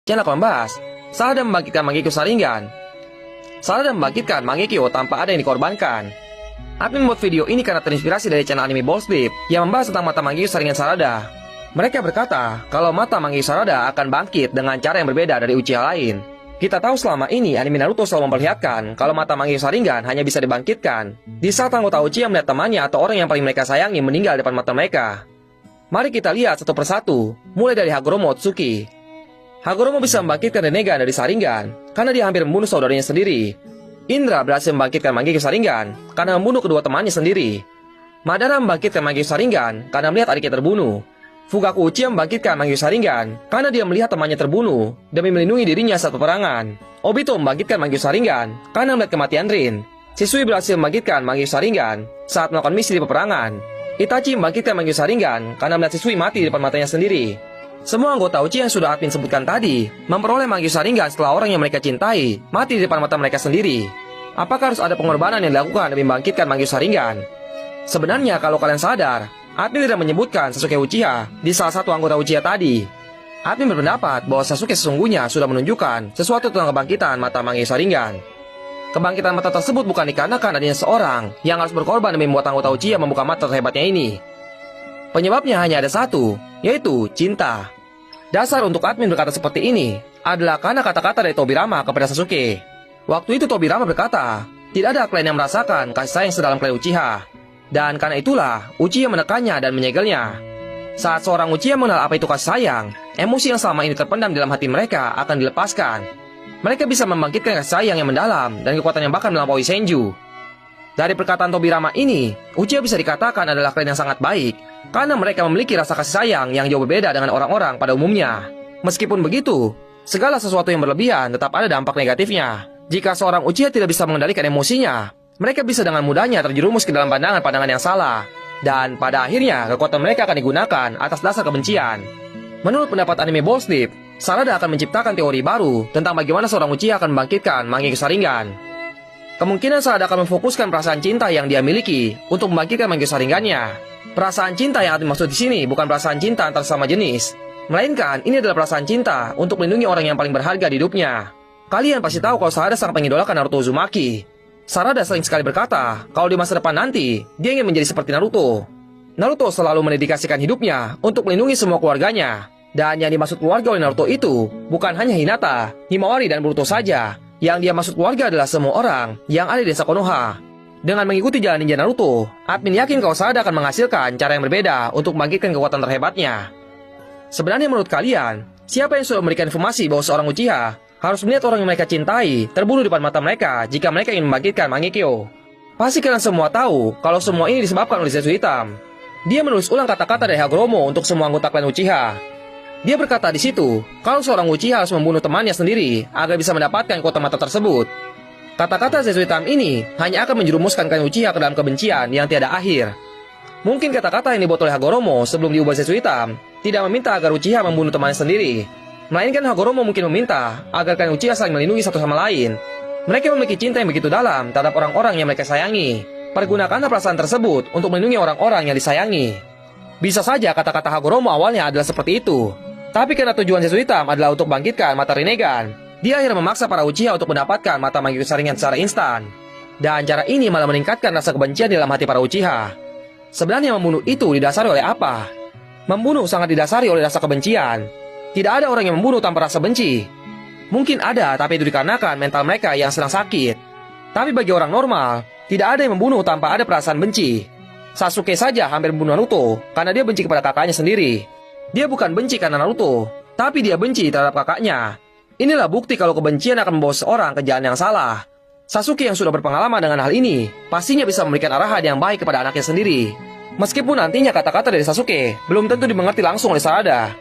Channel 18, Sarada membangkitkan Mangekyo Sharingan. Sarada membangkitkan Mangekyo tanpa ada yang dikorbankan. Admin membuat video ini karena terinspirasi dari channel anime Ball Sleep yang membahas tentang mata Mangekyo Sharingan Sarada. Mereka berkata kalau mata Mangekyo Sarada akan bangkit dengan cara yang berbeda dari Uchiha lain. Kita tahu selama ini anime Naruto selalu memperlihatkan kalau mata Mangekyo Sharingan hanya bisa dibangkitkan di saat anggota Uchiha melihat temannya atau orang yang paling mereka sayangi meninggal di depan mata mereka. Mari kita lihat satu persatu, mulai dari Hagoromo Otsuki. Hagoromo bisa membangkitkan Rinnegan dari Sharingan karena dia hampir membunuh saudaranya sendiri. Indra berhasil membangkitkan Mangekyo Sharingan karena membunuh kedua temannya sendiri. Madara membangkitkan Mangekyo Sharingan karena melihat adiknya terbunuh. Fugaku Uchiha membangkitkan Mangekyo Sharingan karena dia melihat temannya terbunuh demi melindungi dirinya saat peperangan. Obito membangkitkan Mangekyo Sharingan karena melihat kematian Rin. Shisui berhasil membangkitkan Mangekyo Sharingan saat melakukan misi di peperangan. Itachi membangkitkan Mangekyo Sharingan karena melihat Shisui mati di depan matanya sendiri. Semua anggota Uchiha yang sudah admin sebutkan tadi memperoleh Mangekyo Sharingan setelah orang yang mereka cintai mati di depan mata mereka sendiri. Apakah harus ada pengorbanan yang dilakukan demi membangkitkan Mangekyo Sharingan? Sebenarnya kalau kalian sadar, admin tidak menyebutkan Sasuke Uchiha di salah satu anggota Uchiha tadi. Admin berpendapat bahwa Sasuke sesungguhnya sudah menunjukkan sesuatu tentang kebangkitan mata Mangekyo Sharingan. Kebangkitan mata tersebut bukan dikarenakan adanya seorang yang harus berkorban demi membuat anggota Uchiha membuka mata terhebatnya ini. Penyebabnya hanya ada satu, yaitu cinta. Dasar untuk admin berkata seperti ini adalah karena kata-kata dari Tobirama kepada Sasuke. Waktu itu Tobirama berkata, tidak ada klan yang merasakan kasih sayang sedalam klan Uchiha. Dan karena itulah Uchiha menekannya dan menyegelnya. Saat seorang Uchiha mengenal apa itu kasih sayang, emosi yang selama ini terpendam dalam hati mereka akan dilepaskan. Mereka bisa membangkitkan kasih sayang yang mendalam dan kekuatan yang bahkan melampaui Senju. Dari perkataan Tobirama ini, Uchiha bisa dikatakan adalah klan yang sangat baik karena mereka memiliki rasa kasih sayang yang jauh berbeda dengan orang-orang pada umumnya. Meskipun begitu, segala sesuatu yang berlebihan tetap ada dampak negatifnya. Jika seorang Uchiha tidak bisa mengendalikan emosinya, mereka bisa dengan mudahnya terjerumus ke dalam pandangan-pandangan yang salah. Dan pada akhirnya, kekuatan mereka akan digunakan atas dasar kebencian. Menurut pendapat anime Ball Sleep, Sarada akan menciptakan teori baru tentang bagaimana seorang Uchiha akan membangkitkan Mangekyo Sharingan. Kemungkinan Sarada akan memfokuskan perasaan cinta yang dia miliki untuk membangkitkan Mangekyo Sharingannya. Perasaan cinta yang dimaksud di sini bukan perasaan cinta antar sesama jenis, melainkan ini adalah perasaan cinta untuk melindungi orang yang paling berharga di hidupnya. Kalian pasti tahu kalau Sarada sangat mengidolakan Naruto Uzumaki. Sarada sering sekali berkata kalau di masa depan nanti dia ingin menjadi seperti Naruto. Naruto selalu mendedikasikan hidupnya untuk melindungi semua keluarganya. Dan yang dimaksud keluarga oleh Naruto itu bukan hanya Hinata, Himawari, dan Boruto saja. Yang dia maksud keluarga adalah semua orang yang ada di desa Konoha. Dengan mengikuti jalan ninja Naruto, admin yakin kalau Sarada akan menghasilkan cara yang berbeda untuk membangkitkan kekuatan terhebatnya. Sebenarnya menurut kalian, siapa yang sudah memberikan informasi bahwa seorang Uchiha harus melihat orang yang mereka cintai terbunuh di depan mata mereka jika mereka ingin membangkitkan Mangekyo? Pasti kalian semua tahu kalau semua ini disebabkan oleh Zetsu Hitam. Dia menulis ulang kata-kata dari Hagoromo untuk semua anggota klan Uchiha. Dia berkata di situ kalau seorang Uchiha harus membunuh temannya sendiri agar bisa mendapatkan kekuatan mata tersebut. Kata-kata Zetsu Hitam ini hanya akan menjerumuskan klan Uchiha ke dalam kebencian yang tiada akhir. Mungkin kata-kata yang dibuat oleh Hagoromo sebelum diubah Zetsu Hitam tidak meminta agar Uchiha membunuh temannya sendiri, melainkan Hagoromo mungkin meminta agar klan Uchiha saling melindungi satu sama lain. Mereka memiliki cinta yang begitu dalam terhadap orang-orang yang mereka sayangi. Pergunakanlah perasaan tersebut untuk melindungi orang-orang yang disayangi. Bisa saja kata-kata Hagoromo awalnya adalah seperti itu, tapi karena tujuan Zetsu Hitam adalah untuk bangkitkan mata Rinnegan, dia akhirnya memaksa para Uchiha untuk mendapatkan mata Mangekyo Sharingan secara instan. Dan cara ini malah meningkatkan rasa kebencian di dalam hati para Uchiha. Sebenarnya membunuh itu didasari oleh apa? Membunuh sangat didasari oleh rasa kebencian. Tidak ada orang yang membunuh tanpa rasa benci. Mungkin ada, tapi itu dikarenakan mental mereka yang sedang sakit. Tapi bagi orang normal, tidak ada yang membunuh tanpa ada perasaan benci. Sasuke saja hampir membunuh Naruto karena dia benci kepada kakaknya sendiri. Dia bukan benci karena Naruto, tapi dia benci terhadap kakaknya. Inilah bukti kalau kebencian akan membawa seorang ke jalan yang salah. Sasuke yang sudah berpengalaman dengan hal ini pastinya bisa memberikan arahan yang baik kepada anaknya sendiri. Meskipun nantinya kata-kata dari Sasuke belum tentu dimengerti langsung oleh Sarada.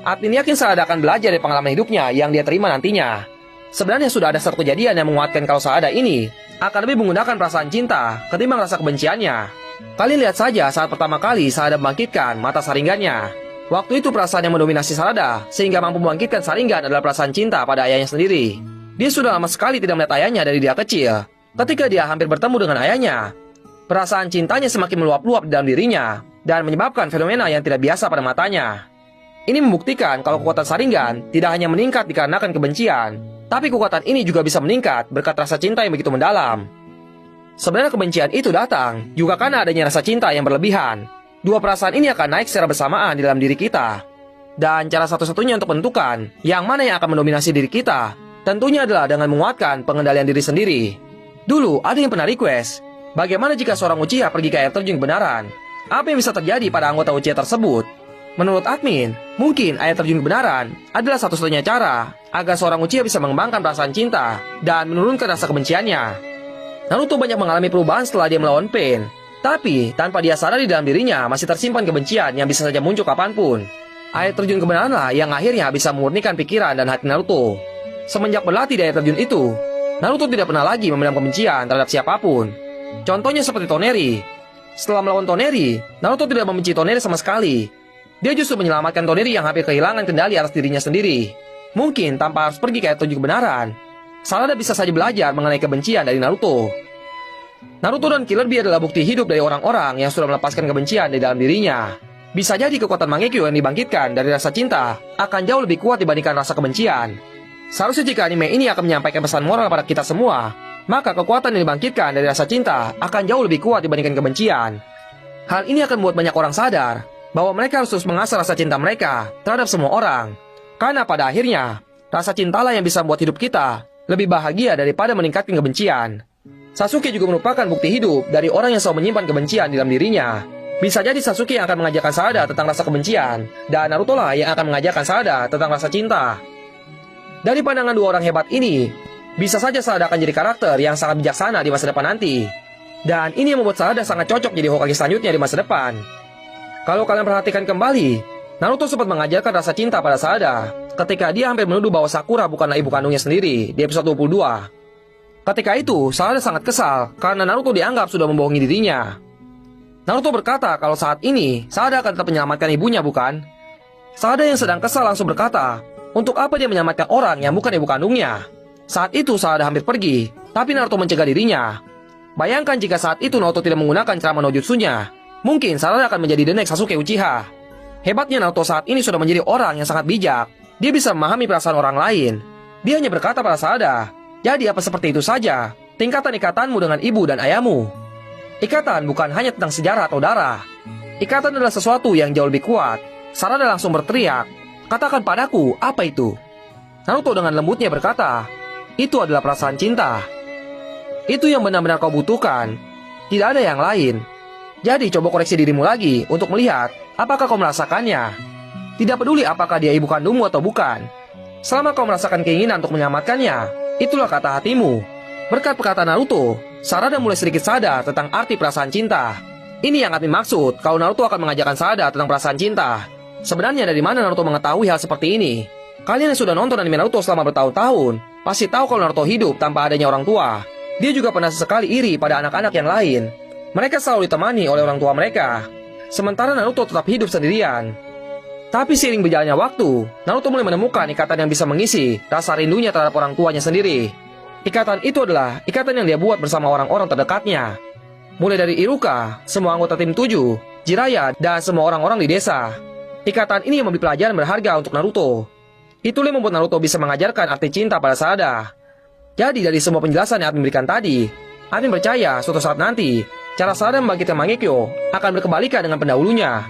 Admin yakin Sarada akan belajar dari pengalaman hidupnya yang dia terima nantinya. Sebenarnya sudah ada satu kejadian yang menguatkan kalau Sarada ini akan lebih menggunakan perasaan cinta ketimbang rasa kebenciannya. Kalian lihat saja saat pertama kali Sarada membangkitkan mata Sharingannya. Waktu itu perasaan yang mendominasi Sarada sehingga mampu membangkitkan Sharingan adalah perasaan cinta pada ayahnya sendiri. Dia sudah lama sekali tidak melihat ayahnya dari dia kecil. Ketika dia hampir bertemu dengan ayahnya, perasaan cintanya semakin meluap-luap di dalam dirinya dan menyebabkan fenomena yang tidak biasa pada matanya. Ini membuktikan kalau kekuatan Sharingan tidak hanya meningkat dikarenakan kebencian, tapi kekuatan ini juga bisa meningkat berkat rasa cinta yang begitu mendalam. Sebenarnya kebencian itu datang juga karena adanya rasa cinta yang berlebihan. Dua perasaan ini akan naik secara bersamaan di dalam diri kita. Dan cara satu-satunya untuk menentukan yang mana yang akan mendominasi diri kita, tentunya adalah dengan menguatkan pengendalian diri sendiri. Dulu ada yang pernah request, bagaimana jika seorang Uchiha pergi ke air terjun kebenaran? Apa yang bisa terjadi pada anggota Uchiha tersebut? Menurut admin, mungkin air terjun kebenaran adalah satu-satunya cara agar seorang Uchiha bisa mengembangkan perasaan cinta dan menurunkan rasa kebenciannya. Naruto banyak mengalami perubahan setelah dia melawan Pain, tapi tanpa dia sadar di dalam dirinya masih tersimpan kebencian yang bisa saja muncul kapanpun. Air terjun kebenaranlah yang akhirnya bisa memurnikan pikiran dan hati Naruto. Semenjak berlatih di air terjun itu, Naruto tidak pernah lagi memendam kebencian terhadap siapapun. Contohnya seperti Toneri. Setelah melawan Toneri, Naruto tidak membenci Toneri sama sekali. Dia justru menyelamatkan Toneri yang hampir kehilangan kendali atas dirinya sendiri. Mungkin tanpa harus pergi ke air terjun kebenaran, Sarada bisa saja belajar mengenai kebencian dari Naruto. Naruto dan Killer Bee adalah bukti hidup dari orang-orang yang sudah melepaskan kebencian di dalam dirinya. Bisa jadi kekuatan Mangekyo yang dibangkitkan dari rasa cinta akan jauh lebih kuat dibandingkan rasa kebencian. Seharusnya jika anime ini akan menyampaikan pesan moral pada kita semua, maka kekuatan yang dibangkitkan dari rasa cinta akan jauh lebih kuat dibandingkan kebencian. Hal ini akan membuat banyak orang sadar bahwa mereka harus terus mengasah rasa cinta mereka terhadap semua orang. Karena pada akhirnya, rasa cintalah yang bisa membuat hidup kita lebih bahagia daripada meningkatkan kebencian. Sasuke juga merupakan bukti hidup dari orang yang selalu menyimpan kebencian di dalam dirinya. Bisa jadi Sasuke yang akan mengajarkan Sarada tentang rasa kebencian, dan Naruto lah yang akan mengajarkan Sarada tentang rasa cinta. Dari pandangan dua orang hebat ini, bisa saja Sarada akan jadi karakter yang sangat bijaksana di masa depan nanti. Dan ini yang membuat Sarada sangat cocok jadi Hokage selanjutnya di masa depan. Kalau kalian perhatikan kembali, Naruto sempat mengajarkan rasa cinta pada Sarada ketika dia hampir menuduh bahwa Sakura bukanlah ibu kandungnya sendiri di episode 22. Ketika itu, Sarada sangat kesal karena Naruto dianggap sudah membohongi dirinya. Naruto berkata kalau saat ini Sarada akan tetap menyelamatkan ibunya, bukan? Sarada yang sedang kesal langsung berkata, untuk apa dia menyelamatkan orang yang bukan ibu kandungnya? Saat itu Sarada hampir pergi, tapi Naruto mencegah dirinya. Bayangkan jika saat itu Naruto tidak menggunakan ceramah no jutsunya, mungkin Sarada akan menjadi the next Sasuke Uchiha. Hebatnya Naruto saat ini sudah menjadi orang yang sangat bijak. Dia bisa memahami perasaan orang lain. Dia hanya berkata pada Sarada, jadi apa seperti itu saja tingkatan ikatanmu dengan ibu dan ayahmu. Ikatan bukan hanya tentang sejarah atau darah. Ikatan adalah sesuatu yang jauh lebih kuat. Sarada langsung berteriak, katakan padaku, apa itu? Naruto dengan lembutnya berkata, itu adalah perasaan cinta. Itu yang benar-benar kau butuhkan. Tidak ada yang lain. Jadi coba koreksi dirimu lagi untuk melihat apakah kau merasakannya. Tidak peduli apakah dia ibu kandungmu atau bukan. Selama kau merasakan keinginan untuk menyelamatkannya, itulah kata hatimu. Berkat perkataan Naruto, Sarada mulai sedikit sadar tentang arti perasaan cinta. Ini yang admin maksud kalau Naruto akan mengajarkan Sarada tentang perasaan cinta. Sebenarnya dari mana Naruto mengetahui hal seperti ini? Kalian yang sudah nonton anime Naruto selama bertahun-tahun pasti tahu kalau Naruto hidup tanpa adanya orang tua. Dia juga pernah sesekali iri pada anak-anak yang lain. Mereka selalu ditemani oleh orang tua mereka, sementara Naruto tetap hidup sendirian. Tapi seiring berjalannya waktu, Naruto mulai menemukan ikatan yang bisa mengisi rasa rindunya terhadap orang tuanya sendiri. Ikatan itu adalah ikatan yang dia buat bersama orang-orang terdekatnya. Mulai dari Iruka, semua anggota tim 7, Jiraiya, dan semua orang-orang di desa. Ikatan ini yang memberi pelajaran berharga untuk Naruto. Itulah yang membuat Naruto bisa mengajarkan arti cinta pada Sarada. Jadi dari semua penjelasan yang Admin berikan tadi, Admin percaya suatu saat nanti, cara Sarada membangkitkan Mangekyo akan berkebalikan dengan pendahulunya.